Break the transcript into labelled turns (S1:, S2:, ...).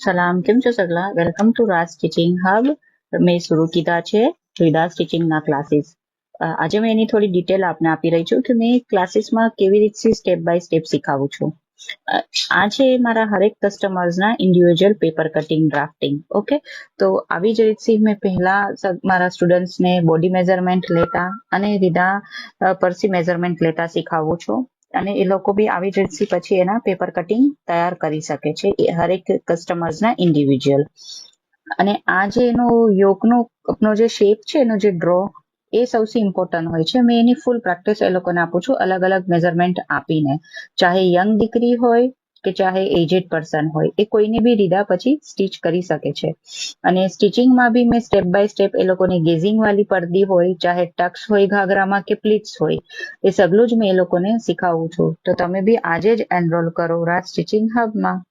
S1: સલામ, કેમ છો સગલા? Welcome to Raj stitching hub. મેં શરૂ કીધા છે જોઈદાસ સ્ટિચિંગના ક્લાસીસ. આજે મેં એની થોડી ડિટેલ આપને આપી રહી છું કે મેં ક્લાસીસમાં કેવી રીતે સ્ટેપ બાય સ્ટેપ શીખાવું છું. આ છે મારા હરેક કસ્ટમર્સના individual paper cutting drafting. Okay, તો આવી જ રીતથી મેં પહેલા મારા સ્ટુડન્ટ્સને બોડી મેઝરમેન્ટ લેતા અને રીધા પરસી મેઝરમેન્ટ લેતા શીખાવું છું. અને એ લોકો બી આવી જ રીતથી પછી એના પેપર કટિંગ તૈયાર કરી શકે છે એ હરેક કસ્ટમર્સના ઇન્ડિવિજ્યુઅલ. અને આ જે એનો યોગનો જે શેપ છે એનો જે ડ્રો એ સૌથી ઇમ્પોર્ટન્ટ હોય છે. મેં એની ફૂલ પ્રેક્ટિસ એ લોકોને આપું છું અલગ અલગ મેઝરમેન્ટ આપીને, ચાહે યંગ દીકરી હોય કે ચાહે એજેડ પર્સન હોય, એ કોઈને બી રીધા પછી સ્ટીચ કરી શકે છે. અને સ્ટિચિંગમાં બી મેં સ્ટેપ બાય સ્ટેપ એ લોકોને ગેઝિંગ વાળી પડદી હોય, ચાહે ટક્સ હોય ઘાઘરામાં કે પ્લીટ્સ હોય, એ સગલું જ મેં એ લોકોને શીખાવું છું. તો તમે બી આજે જ એનરોલ કરો રાજ સ્ટિચિંગ હબમાં.